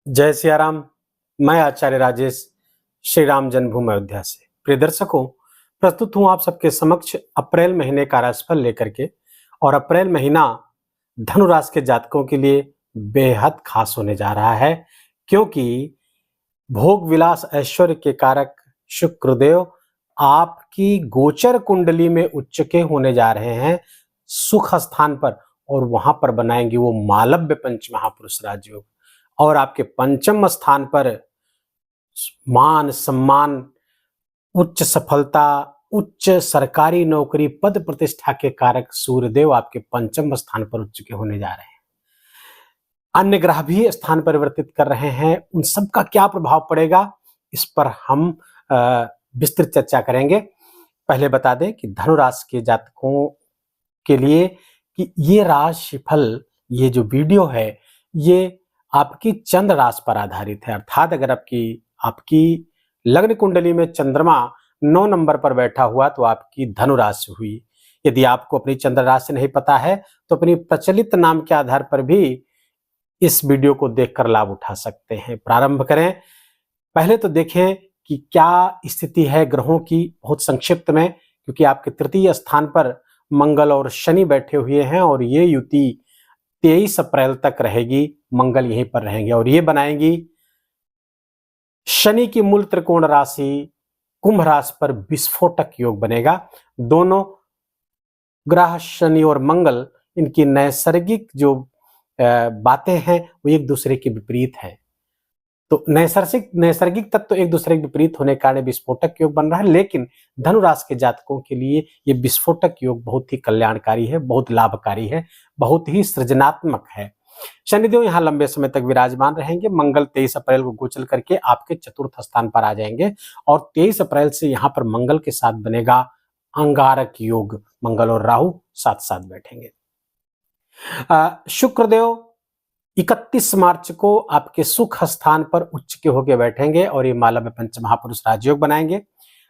जय सिया राम। मैं आचार्य राजेश श्री राम जन्मभूमि अयोध्या से। प्रिय दर्शकों, प्रस्तुत हूं आप सबके समक्ष अप्रैल महीने का राशिफल लेकर के। और अप्रैल महीना धनु राशि के जातकों के लिए बेहद खास होने जा रहा है, क्योंकि भोग विलास ऐश्वर्य के कारक शुक्रदेव आपकी गोचर कुंडली में उच्च के होने जा रहे हैं सुख स्थान पर, और वहां पर बनाएंगे वो मालव्य पंच महापुरुष राजयोग। और आपके पंचम स्थान पर मान सम्मान, उच्च सफलता, उच्च सरकारी नौकरी, पद प्रतिष्ठा के कारक सूर्यदेव आपके पंचम स्थान पर उच्च के होने जा रहे हैं। अन्य ग्रह भी स्थान परिवर्तित कर रहे हैं, उन सब का क्या प्रभाव पड़ेगा इस पर हम विस्तृत चर्चा करेंगे। पहले बता दें कि धनु राशि के जातकों के लिए कि ये राशिफल, ये जो वीडियो है, ये आपकी चंद्र राशि पर आधारित है। अर्थात अगर आपकी लग्न कुंडली में चंद्रमा 9 नंबर पर बैठा हुआ तो आपकी धनु राशि हुई। यदि आपको अपनी चंद्र राशि नहीं पता है तो अपनी प्रचलित नाम के आधार पर भी इस वीडियो को देखकर लाभ उठा सकते हैं। प्रारंभ करें। पहले तो देखें कि क्या स्थिति है ग्रहों की, बहुत संक्षिप्त में, क्योंकि आपके तृतीय स्थान पर मंगल और शनि बैठे हुए हैं और ये युति 23 अप्रैल तक रहेगी। मंगल यहीं पर रहेंगे और ये बनाएंगी शनि की मूल त्रिकोण राशि कुंभ राशि पर विस्फोटक योग बनेगा। दोनों ग्रह शनि और मंगल, इनकी नैसर्गिक जो बातें हैं वो एक दूसरे के विपरीत हैं। तो नैसर्गिक तत्व एक दूसरे के विपरीत होने के कारण विस्फोटक योग बन रहा है। लेकिन धनु राशि के जातकों के लिए ये विस्फोटक योग बहुत ही कल्याणकारी है, बहुत लाभकारी है, बहुत ही सृजनात्मक है। शनिदेव यहाँ लंबे समय तक विराजमान रहेंगे। मंगल 23 अप्रैल को गोचर करके आपके चतुर्थ स्थान पर आ जाएंगे और 23 अप्रैल से यहाँ पर मंगल के साथ बनेगा अंगारक योग। मंगल और राहु साथ साथ बैठेंगे। शुक्रदेव 31 मार्च को आपके सुख स्थान पर उच्च के होकर बैठेंगे और ये मालव्य पंच महापुरुष राजयोग बनाएंगे।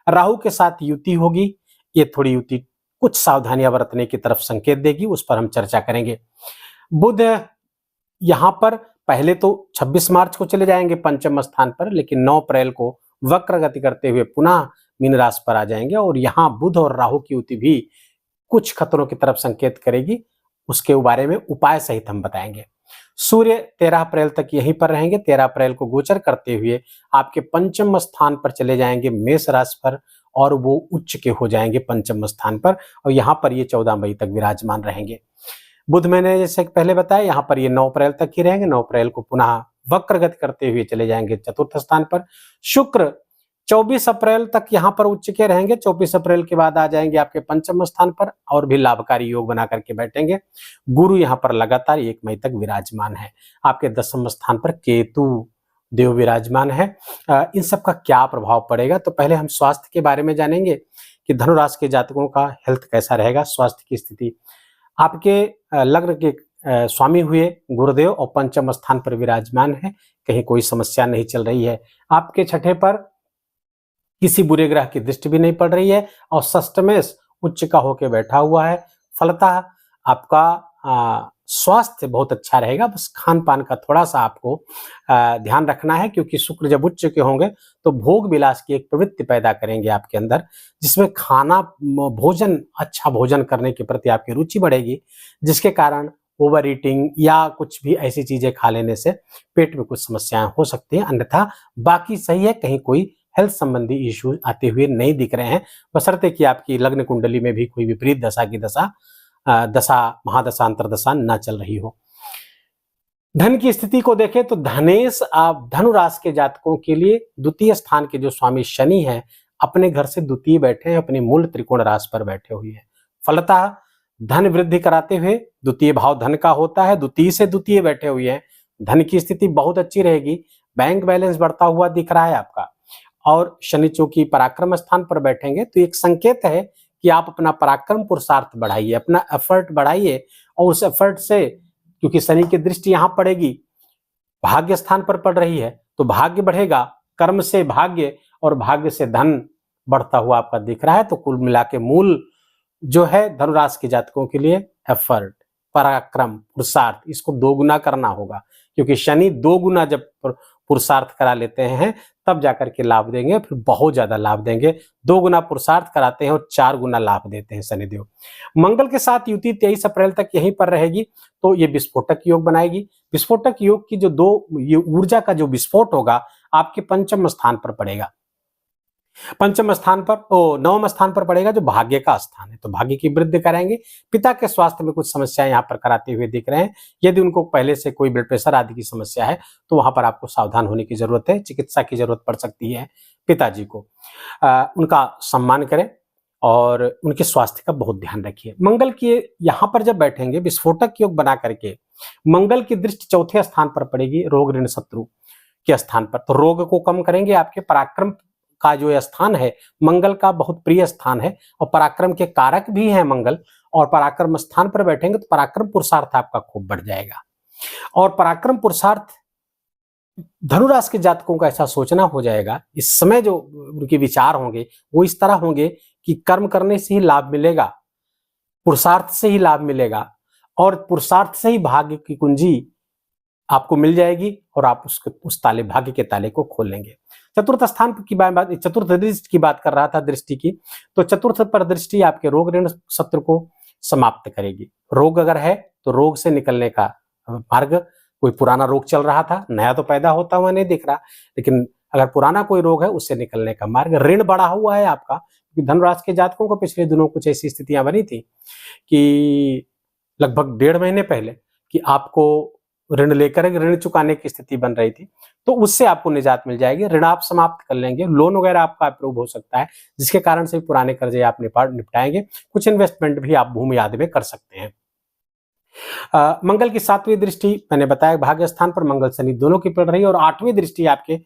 राहु के साथ युति होगी। ये थोड़ी युति कुछ सावधानियां बरतने की तरफ संकेत देगी, उस पर हम चर्चा करेंगे। बुध यहां पर पहले तो 26 मार्च को चले जाएंगे पंचम स्थान पर, लेकिन 9 अप्रैल को वक्र गति करते हुए पुनः मीन राशि पर आ जाएंगे और यहां बुध और राहु की युति भी कुछ खतरों की तरफ संकेत करेगी। उसके बारे में उपाय सहित हम बताएंगे। सूर्य 13 अप्रैल तक यहीं पर रहेंगे। 13 अप्रैल को गोचर करते हुए आपके पंचम स्थान पर चले जाएंगे मेष राशि पर और वो उच्च के हो जाएंगे पंचम स्थान पर और यहाँ पर ये 14 मई तक विराजमान रहेंगे। बुध मैंने जैसे पहले बताया, यहाँ पर ये 9 अप्रैल तक ही रहेंगे। 9 अप्रैल को पुनः वक्र गति करते हुए चले जाएंगे चतुर्थ स्थान पर। शुक्र 24 अप्रैल तक यहाँ पर उच्च के रहेंगे। 24 अप्रैल के बाद आ जाएंगे आपके पंचम स्थान पर और भी लाभकारी योग बना करके बैठेंगे। गुरु यहाँ पर लगातार 1 मई तक विराजमान है। आपके दसम स्थान पर केतु देव विराजमान है। इन सब का क्या प्रभाव पड़ेगा, तो पहले हम स्वास्थ्य के बारे में जानेंगे कि धनु राशि के जातकों का हेल्थ कैसा रहेगा, स्वास्थ्य की स्थिति। आपके लग्न के स्वामी हुए गुरुदेव और पंचम स्थान पर विराजमान है, कहीं कोई समस्या नहीं चल रही है। आपके छठे पर किसी बुरे ग्रह की दृष्टि भी नहीं पड़ रही है और षष्टमेश उच्च का होकर बैठा हुआ है। फलतः आपका स्वास्थ्य बहुत अच्छा रहेगा। बस खान पान का थोड़ा सा आपको ध्यान रखना है, क्योंकि शुक्र जब उच्च के होंगे तो भोग विलास की एक प्रवृत्ति पैदा करेंगे आपके अंदर, जिसमें भोजन अच्छा भोजन करने के प्रति आपकी रुचि बढ़ेगी, जिसके कारण ओवर ईटिंग या कुछ भी ऐसी चीजें खा लेने से पेट में कुछ समस्याएं हो सकती हैं। अन्यथा बाकी सही है, कहीं कोई हेल्थ संबंधी इश्यूज आते हुए नहीं दिख रहे हैं, बशर्ते कि आपकी लग्न कुंडली में भी कोई विपरीत दशा महादशा अंतरदशा न चल रही हो। धन की स्थिति को देखें तो धनु राशि के जातकों के लिए द्वितीय स्थान के जो स्वामी शनि हैं अपने घर से द्वितीय बैठे हैं, अपनी मूल त्रिकोण राशि पर बैठे हुए हैं। फलतः धन वृद्धि कराते हुए, द्वितीय भाव धन का होता है, द्वितीय से द्वितीय बैठे हुए हैं। धन की स्थिति बहुत अच्छी रहेगी। बैंक बैलेंस बढ़ता हुआ दिख रहा है आपका। और शनि चूंकि पराक्रम स्थान पर बैठेंगे तो एक संकेत है कि आप अपना पराक्रम पुरुषार्थ बढ़ाइए, अपना एफर्ट बढ़ाइए और उस एफर्ट से, क्योंकि शनि की दृष्टि यहां पड़ेगी, भाग्य स्थान पर पड़ रही है तो भाग्य बढ़ेगा। कर्म से भाग्य और भाग्य से धन बढ़ता हुआ आपका दिख रहा है। तो कुल मिला के मूल जो है धनु राशि के जातकों के लिए एफर्ट, पराक्रम, पुरुषार्थ, इसको दोगुना करना होगा, क्योंकि शनि 2 गुना जब पुरुषार्थ करा लेते हैं तब जाकर के लाभ देंगे, फिर बहुत ज्यादा लाभ देंगे। 2 गुना पुरुषार्थ कराते हैं और 4 गुना लाभ देते हैं शनिदेव। मंगल के साथ युति 23 अप्रैल तक यहीं पर रहेगी, तो ये विस्फोटक योग बनाएगी। विस्फोटक योग की जो ये ऊर्जा का जो विस्फोट होगा आपके पंचम स्थान पर पड़ेगा। पंचम स्थान पर नवम स्थान पर पड़ेगा जो भाग्य का स्थान है, तो भाग्य की वृद्धि कराएंगे। पिता के स्वास्थ्य में कुछ समस्या यहाँ पर कराते हुए दिख रहे हैं। यदि उनको पहले से कोई ब्लड प्रेशर आदि की समस्या है तो वहां पर आपको सावधान होने की जरूरत है, चिकित्सा की जरूरत पड़ सकती है पिताजी को। उनका सम्मान करें और उनके स्वास्थ्य का बहुत ध्यान रखिए। मंगल की यहाँ पर जब बैठेंगे विस्फोटक योग बना करके, मंगल की दृष्टि चौथे स्थान पर पड़ेगी, रोग ऋण शत्रु के स्थान पर, तो रोग को कम करेंगे। आपके पराक्रम का जो स्थान है मंगल का बहुत प्रिय स्थान है और पराक्रम के कारक भी हैं मंगल, और पराक्रम स्थान पर बैठेंगे तो पराक्रम पुरुषार्थ आपका खूब बढ़ जाएगा। और पराक्रम पुरुषार्थ धनुराशि के जातकों का ऐसा सोचना हो जाएगा, इस समय जो उनके विचार होंगे वो इस तरह होंगे कि कर्म करने से ही लाभ मिलेगा, पुरुषार्थ से ही लाभ मिलेगा और पुरुषार्थ से ही भाग्य की कुंजी आपको मिल जाएगी और आप उस ताले, भाग्य के ताले को खोल लेंगे। चतुर्थ स्थान की बात, चतुर्थ दृष्टि की बात कर रहा था, दृष्टि की, तो चतुर्थ पर दृष्टि आपके रोग ऋण शत्रु को समाप्त करेगी। रोग अगर है तो रोग से निकलने का मार्ग, कोई पुराना रोग चल रहा था, नया तो पैदा होता हुआ नहीं दिख रहा, लेकिन अगर पुराना कोई रोग है उससे निकलने का मार्ग। ऋण बढ़ा हुआ है आपका, क्योंकि धनुराशि के जातकों को पिछले दिनों कुछ ऐसी स्थितियां बनी थी कि लगभग 1.5 महीने पहले कि आपको ऋण लेकर ऋण चुकाने की स्थिति बन रही थी, तो उससे आपको निजात मिल जाएगी। ऋण आप समाप्त कर लेंगे, लोन वगैरह आपका अप्रूव हो सकता है, जिसके कारण से पुराने कर्जे आप निपटाएंगे। कुछ इन्वेस्टमेंट भी आप भूमि आदि में कर सकते हैं। मंगल की 7वीं दृष्टि मैंने बताया भाग्य स्थान पर मंगल शनि दोनों की पड़ रही है, और 8वीं दृष्टि आपके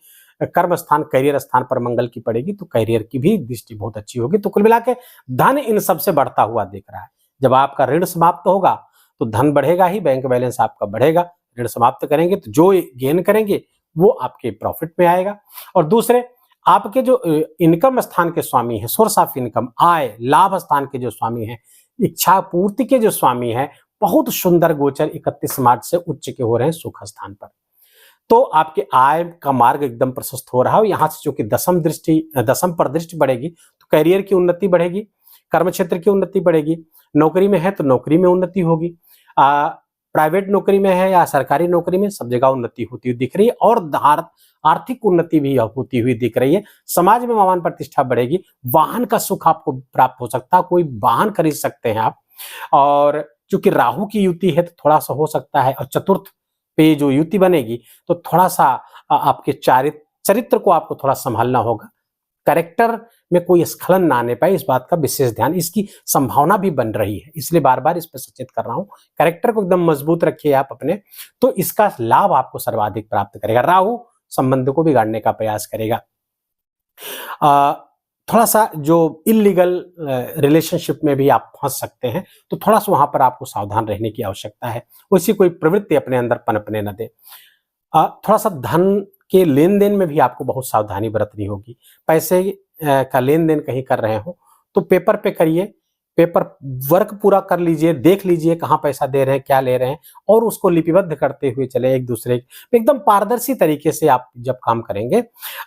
कर्म स्थान, करियर स्थान पर मंगल की पड़ेगी, तो करियर की भी दृष्टि बहुत अच्छी होगी। तो कुल मिला के धन इन सबसे बढ़ता हुआ दिख रहा है। जब आपका ऋण समाप्त होगा तो धन बढ़ेगा ही, बैंक बैलेंस आपका बढ़ेगा। ऋण समाप्त करेंगे तो जो गेन करेंगे वो आपके प्रॉफिट में आएगा। और दूसरे, आपके जो इनकम स्थान के स्वामी है, सोर्स ऑफ इनकम, आय लाभ स्थान के जो स्वामी है, इच्छा पूर्ति के जो स्वामी है, बहुत सुंदर गोचर 31 मार्च से उच्च के हो रहे हैं सुख स्थान पर। तो आपके आय का मार्ग एकदम प्रशस्त हो रहा है। यहाँ से जो कि दसम पर दृष्टि बढ़ेगी तो करियर की उन्नति बढ़ेगी, कर्म क्षेत्र की उन्नति बढ़ेगी। नौकरी में है तो नौकरी में उन्नति होगी, प्राइवेट नौकरी में है या सरकारी नौकरी में, सब जगह उन्नति होती हुई दिख रही है, और आर्थिक उन्नति भी होती हुई दिख रही है। समाज में मान प्रतिष्ठा बढ़ेगी, वाहन का सुख आपको प्राप्त हो सकता है, कोई वाहन खरीद सकते हैं आप। और चूंकि राहु की युति है तो थोड़ा सा हो सकता है, और चतुर्थ पे जो युति बनेगी तो थोड़ा सा आपके चरित्र को आपको थोड़ा संभालना होगा, कैरेक्टर में कोई स्खलन ना आने पाए, इस बात का विशेष ध्यान, इसकी संभावना भी बन रही है, इसलिए बार बार इस पर सचेत कर रहा हूं। कैरेक्टर को एकदम मजबूत रखिए आप अपने, तो इसका लाभ आपको सर्वाधिक प्राप्त करेगा। राहु संबंध को बिगाड़ने का प्रयास करेगा। थोड़ा सा जो इलीगल रिलेशनशिप में भी आप फंस सकते हैं, तो थोड़ा सा वहां पर आपको सावधान रहने की आवश्यकता है, वैसी कोई प्रवृत्ति अपने अंदर पनपने न दे। थोड़ा सा धन के लेन देन में भी आपको बहुत सावधानी बरतनी होगी। पैसे का लेन देन कहीं कर रहे हो तो पेपर पे करिए, पेपर वर्क पूरा कर लीजिए, देख लीजिए कहाँ पैसा दे रहे हैं, क्या ले रहे हैं, और उसको लिपिबद्ध करते हुए चले एक दूसरे एकदम पारदर्शी तरीके से। आप जब काम करेंगे,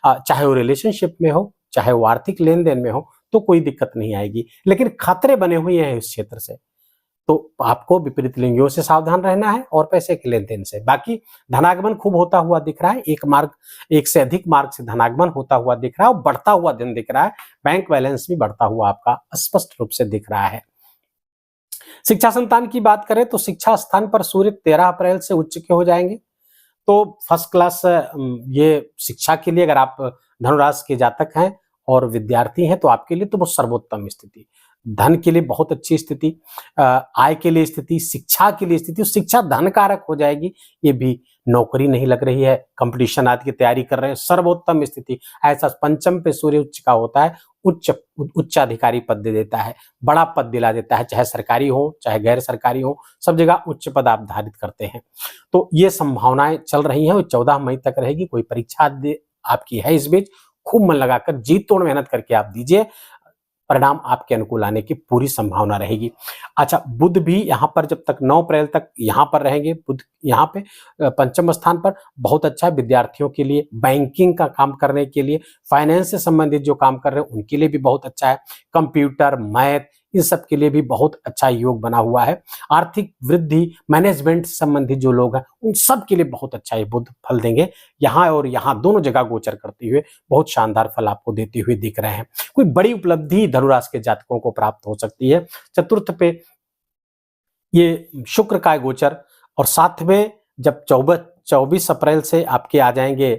चाहे वो रिलेशनशिप में हो, चाहे वो आर्थिक लेन देन में हो, तो कोई दिक्कत नहीं आएगी। लेकिन खतरे बने हुए हैं इस क्षेत्र से, तो आपको विपरीत लिंगियों से सावधान रहना है और पैसे के लेन देन से। बाकी धनागमन खूब होता हुआ दिख रहा है, एक से अधिक मार्ग से धनागमन होता हुआ दिख रहा है, और बढ़ता हुआ दिन दिख रहा है। बैंक बैलेंस भी बढ़ता हुआ आपका स्पष्ट रूप से दिख रहा है। शिक्षा संतान की बात करें तो शिक्षा स्थान पर सूर्य 13 अप्रैल से उच्च के हो जाएंगे, तो फर्स्ट क्लास ये शिक्षा के लिए, अगर आप धनुराशि के जातक हैं और विद्यार्थी हैं तो आपके लिए तो वो सर्वोत्तम स्थिति, धन के लिए बहुत अच्छी स्थिति, आय के लिए स्थिति, शिक्षा के लिए स्थिति। शिक्षा धन कारक हो जाएगी, ये भी नौकरी नहीं लग रही है, कंपटीशन आदि की तैयारी कर रहे हैं, सर्वोत्तम स्थिति। ऐसा पंचम पे सूर्य उच्च का होता है, उच्चाधिकारी पद दे देता है, बड़ा पद दिला देता है, चाहे सरकारी हो चाहे गैर सरकारी हो, सब जगह उच्च पद आप धारित करते हैं। तो ये संभावनाएं चल रही हैं, वो 14 मई तक रहेगी। कोई परीक्षा आपकी है इस बीच, खूब मन लगाकर जी तोड़ मेहनत करके आप दीजिए, परिणाम आपके अनुकूल आने की पूरी संभावना रहेगी। अच्छा, बुध भी यहाँ पर जब तक 9 अप्रैल तक यहाँ पर रहेंगे, बुध यहाँ पे पंचम स्थान पर, बहुत अच्छा है विद्यार्थियों के लिए, बैंकिंग का काम करने के लिए, फाइनेंस से संबंधित जो काम कर रहे हैं उनके लिए भी बहुत अच्छा है, कंप्यूटर, मैथ, इन सब के लिए भी बहुत अच्छा योग बना हुआ है। आर्थिक वृद्धि, मैनेजमेंट से संबंधित जो लोग हैं उन सब के लिए बहुत अच्छा ये बुध फल देंगे। यहाँ और यहाँ दोनों जगह गोचर करते हुए बहुत शानदार फल आपको देते हुए दिख रहे हैं। कोई बड़ी उपलब्धि धनुराशि के जातकों को प्राप्त हो सकती है। चतुर्थ पे ये शुक्र का गोचर, और साथ में जब 24 अप्रैल से आपके आ जाएंगे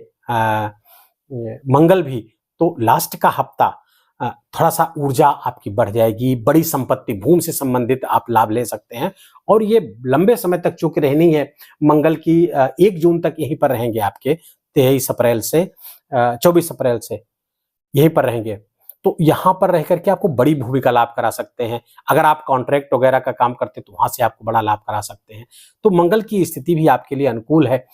मंगल भी, तो लास्ट का हफ्ता थोड़ा सा ऊर्जा आपकी बढ़ जाएगी, बड़ी संपत्ति, भूमि से संबंधित आप लाभ ले सकते हैं। और ये लंबे समय तक चूंकि रहनी है, मंगल की 1 जून तक यहीं पर रहेंगे आपके, 23 अप्रैल से 24 अप्रैल से यहीं पर रहेंगे, तो यहाँ पर रह करके आपको बड़ी भूमि का लाभ करा सकते हैं। अगर आप कॉन्ट्रैक्ट वगैरह का काम करते हैं तो वहां से आपको बड़ा लाभ करा सकते हैं। तो मंगल की स्थिति भी आपके लिए अनुकूल है।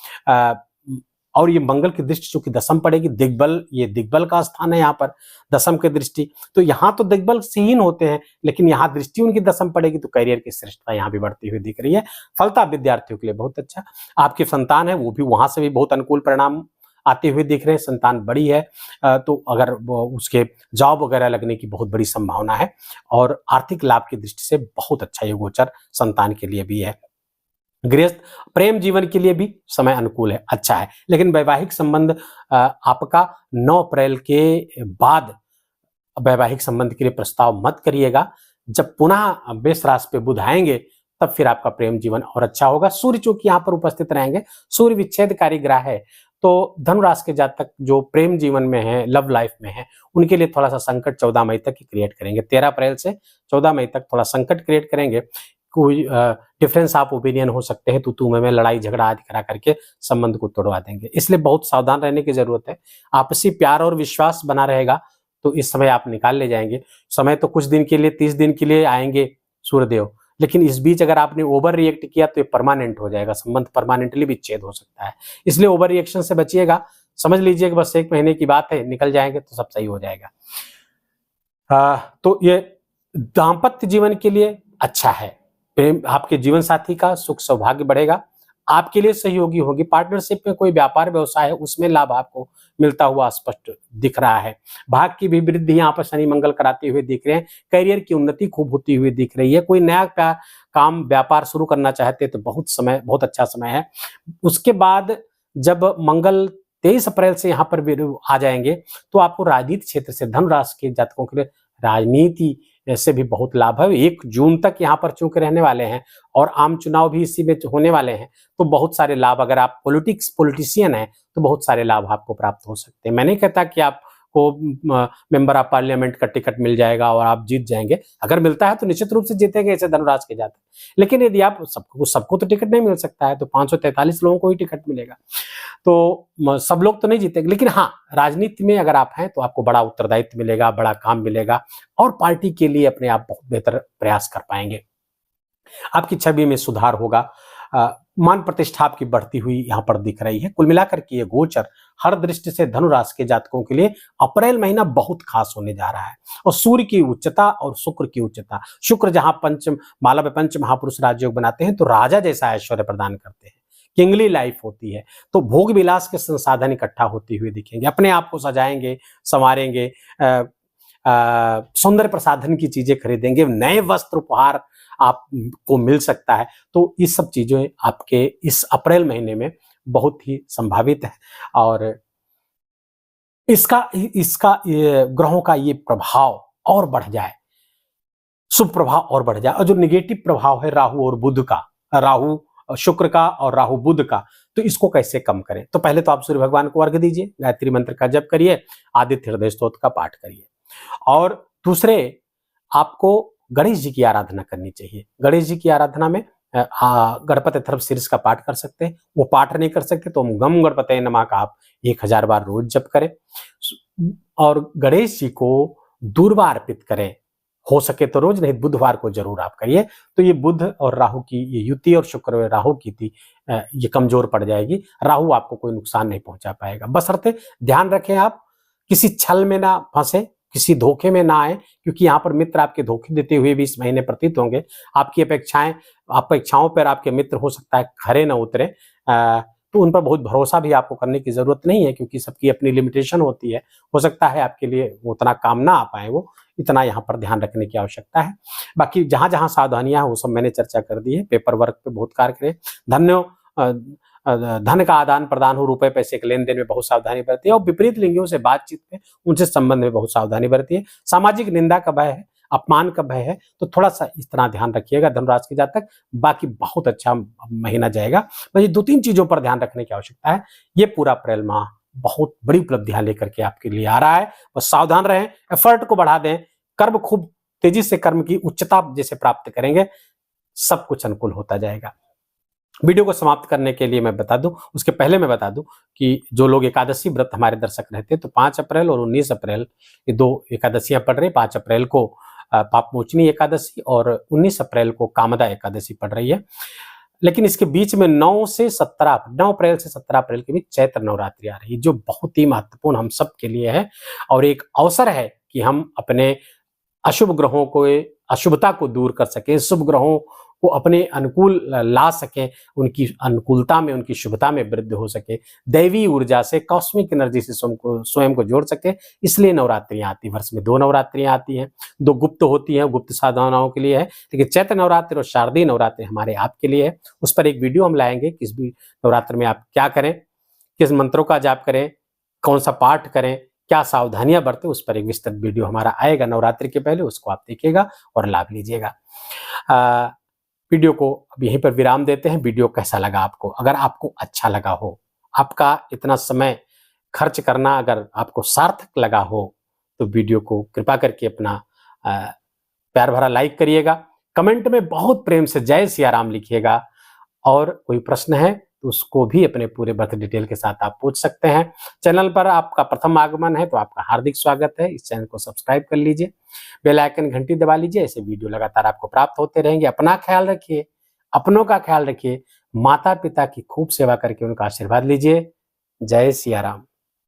और ये मंगल की दृष्टि चूंकि दशम पड़ेगी, दिग्बल, ये दिग्बल का स्थान है यहाँ पर, दशम की दृष्टि, तो यहाँ तो दिग्बल सीहीन होते हैं, लेकिन यहाँ दृष्टि उनकी दशम पड़ेगी तो करियर की श्रेष्ठता यहाँ भी बढ़ती हुई दिख रही है। फलता विद्यार्थियों के लिए बहुत अच्छा। आपकी संतान है वो भी, वहां से भी बहुत अनुकूल परिणाम आते हुए दिख रहे हैं। संतान बड़ी है तो अगर उसके जॉब वगैरह लगने की बहुत बड़ी संभावना है, और आर्थिक लाभ की दृष्टि से बहुत अच्छा ये गोचर संतान के लिए भी है। गृहस्थ प्रेम जीवन के लिए भी समय अनुकूल है, अच्छा है, लेकिन वैवाहिक संबंध आपका 9 अप्रैल के बाद वैवाहिक संबंध के लिए प्रस्ताव मत करिएगा। जब पुनः मेष राशि पे बुध आएंगे तब फिर आपका प्रेम जीवन और अच्छा होगा। सूर्य चूंकि यहाँ पर उपस्थित रहेंगे, सूर्य विच्छेदकारी ग्रह है, तो धनु राशि के जातक जो प्रेम जीवन में है, लव लाइफ में है, उनके लिए थोड़ा सा संकट 14 मई तक क्रिएट करेंगे। 13 अप्रैल से 14 मई तक थोड़ा संकट क्रिएट करेंगे। कोई डिफरेंस ऑफ ओपिनियन हो सकते हैं, तू में लड़ाई झगड़ा आदि करा करके संबंध को तोड़वा देंगे, इसलिए बहुत सावधान रहने की जरूरत है। आपसी प्यार और विश्वास बना रहेगा तो इस समय आप निकाल ले जाएंगे। समय तो कुछ दिन के लिए, 30 दिन के लिए आएंगे सूर्यदेव, लेकिन इस बीच अगर आपने ओवर रिएक्ट किया तो ये परमानेंट हो जाएगा, संबंध परमानेंटली विच्छेद हो सकता है। इसलिए ओवर रिएक्शन से बचिएगा। समझ लीजिए कि बस 1 महीने की बात है, निकल जाएंगे तो सब सही हो जाएगा। तो ये दाम्पत्य जीवन के लिए अच्छा है। प्रेम, आपके जीवन साथी का सुख सौभाग्य बढ़ेगा, आपके लिए सहयोगी होगी। पार्टनरशिप में कोई व्यापार व्यवसाय है उसमें लाभ आपको मिलता हुआ स्पष्ट दिख रहा है। भाग की भी वृद्धि यहाँ पर शनि मंगल कराते हुए दिख रहे हैं। करियर की उन्नति खूब होती हुई दिख रही है। कोई नया काम व्यापार शुरू करना चाहते हैं तो बहुत अच्छा समय है। उसके बाद जब मंगल 23 अप्रैल से यहाँ पर आ जाएंगे तो आपको राजनीति क्षेत्र से, धनु राशि के जातकों के लिए राजनीति से भी बहुत लाभ है। 1 जून तक यहाँ पर चूंकि रहने वाले हैं और आम चुनाव भी इसी में होने वाले हैं, तो बहुत सारे लाभ, अगर आप पॉलिटिशियन हैं तो बहुत सारे लाभ आपको प्राप्त हो सकते हैं। मैं नहीं कहता कि आपको मेंबर ऑफ पार्लियामेंट का टिकट मिल जाएगा और आप जीत जाएंगे। अगर मिलता है तो निश्चित रूप से जीतेंगे, ऐसे धनुराज के जाते हैं। लेकिन यदि आप सबको तो टिकट नहीं मिल सकता है, तो 543 लोगों को ही टिकट मिलेगा, तो सब लोग तो नहीं जीतेंगे। लेकिन हाँ, राजनीति में अगर आप हैं तो आपको बड़ा उत्तरदायित्व मिलेगा, बड़ा काम मिलेगा और पार्टी के लिए अपने आप बहुत बेहतर प्रयास कर पाएंगे। आपकी छवि में सुधार होगा, मान प्रतिष्ठा आपकी बढ़ती हुई यहाँ पर दिख रही है। कुल मिलाकर के ये गोचर हर दृष्टि से धनु राशि के जातकों के लिए अप्रैल महीना बहुत खास होने जा रहा है। और सूर्य की उच्चता और शुक्र की उच्चता, शुक्र जहां माला में पंच महापुरुष राजयोग बनाते हैं तो राजा जैसा ऐश्वर्य प्रदान करते हैं, किंगली लाइफ होती है, तो भोग विलास के संसाधन इकट्ठा होते हुए दिखेंगे। अपने आप को सजाएंगे, संवारेंगे, सौंदर्य प्रसाधन की चीजें खरीदेंगे, नए वस्त्र उपहार आपको मिल सकता है। तो इस सब चीजें आपके इस अप्रैल महीने में बहुत ही संभावित है। और इसका ग्रहों का ये प्रभाव और बढ़ जाए, शुभ प्रभाव और बढ़ जाए, और जो निगेटिव प्रभाव है राहु और बुध का, राहु शुक्र का और राहु बुध का, तो इसको कैसे कम करें? तो पहले तो आप सूर्य भगवान को अर्घ्य दीजिए, गायत्री मंत्र का जप करिए, आदित्य हृदय स्तोत्र का पाठ करिए। और दूसरे, आपको गणेश जी की आराधना करनी चाहिए। गणेश जी की आराधना में गणपति अथर्व शीर्ष का पाठ कर सकते हैं। वो पाठ नहीं कर सकते तो गम गणपते नमः का आप 1000 बार रोज जप करें और गणेश जी को दूर्वा अर्पित करें। हो सके तो रोज, नहीं बुधवार को जरूर आप करिए। तो ये बुध और राहु की ये युति और शुक्र और राहु की थी, ये कमजोर पड़ जाएगी। राहु आपको कोई नुकसान नहीं पहुंचा पाएगा। बशर्ते ध्यान रखें आप किसी छल में ना फंसे, किसी धोखे में ना आए, क्योंकि यहाँ पर मित्र आपके धोखे देते हुए भी इस महीने प्रतीत होंगे। आपकी अपेक्षाओं पर आपके मित्र हो सकता है खरे न उतरे, तो उन पर बहुत भरोसा भी आपको करने की जरूरत नहीं है, क्योंकि सबकी अपनी लिमिटेशन होती है। हो सकता है आपके लिए उतना काम ना आ पाए, वो इतना यहाँ पर ध्यान रखने की आवश्यकता है। बाकी जहां जहां सावधानियां हैं वो सब मैंने चर्चा कर दी है। पेपर वर्क पे बहुत कार्य करें। धन का आदान प्रदान हो, रुपए पैसे के लेन देन में बहुत सावधानी बरतिए, और विपरीत लिंगियों से बातचीत में उनसे संबंध में बहुत सावधानी बरतिए। सामाजिक निंदा का भय है, अपमान का भय है, तो थोड़ा सा इस तरह ध्यान रखिएगा धनुराशि के जातक। बाकी बहुत अच्छा महीना जाएगा। बस 2-3 चीजों पर ध्यान रखने की आवश्यकता है। ये पूरा अप्रैल माह बहुत बड़ी उपलब्धियां लेकर के आपके लिए आ रहा है। बस सावधान रहें, एफर्ट को बढ़ा दें, कर्म खूब तेजी से कर्म की उच्चता जैसे प्राप्त करेंगे, सब कुछ अनुकूल होता जाएगा। वीडियो को समाप्त करने के लिए मैं बता दूं, उसके पहले मैं बता दूं कि जो लोग एकादशी व्रत हमारे दर्शक रहते हैं, तो 5 अप्रैल और 19 अप्रैल ये 2 एकादशियां पड़ रही। 5 अप्रैल को पापमोचनी एकादशी और 19 अप्रैल को कामदा एकादशी पड़ रही है। लेकिन इसके बीच में 9 अप्रैल से 17 अप्रैल के बीच चैत्र नवरात्रि आ रही है, जो बहुत ही महत्वपूर्ण हम सब के लिए है, और एक अवसर है कि हम अपने अशुभ ग्रहों को, अशुभता को दूर कर सकें, शुभ ग्रहों को अपने अनुकूल ला सकें, उनकी अनुकूलता में, उनकी शुभता में वृद्धि हो सके, दैवी ऊर्जा से, कॉस्मिक एनर्जी से स्वयं को जोड़ सके। इसलिए नवरात्रियां आती, वर्ष में 2 नवरात्रियां आती हैं। 2 गुप्त होती हैं, गुप्त साधनाओं के लिए है, लेकिन चैत्र नवरात्रि और शारदीय नवरात्रि हमारे आपके लिए है। उस पर एक वीडियो हम लाएंगे, किस भी नवरात्र में आप क्या करें, किस मंत्रों का जाप करें, कौन सा पाठ करें, क्या सावधानियां बरतें, उस पर एक विस्तृत वीडियो हमारा आएगा नवरात्रि के पहले, उसको आप देखिएगा और लाभ लीजिएगा। वीडियो को अब यहीं पर विराम देते हैं। वीडियो कैसा लगा आपको? अगर आपको अच्छा लगा हो, आपका इतना समय खर्च करना अगर आपको सार्थक लगा हो, तो वीडियो को कृपा करके अपना प्यार भरा लाइक करिएगा। कमेंट में बहुत प्रेम से जय सिया राम लिखिएगा, और कोई प्रश्न है तो उसको भी अपने पूरे बर्थ डिटेल के साथ आप पूछ सकते हैं। चैनल पर आपका प्रथम आगमन है तो आपका हार्दिक स्वागत है। इस चैनल को सब्सक्राइब कर लीजिए, बेल आइकन घंटी दबा लीजिए, ऐसे वीडियो लगातार आपको प्राप्त होते रहेंगे। अपना ख्याल रखिए, अपनों का ख्याल रखिए, माता पिता की खूब सेवा करके उनका आशीर्वाद लीजिए। जय सिया राम।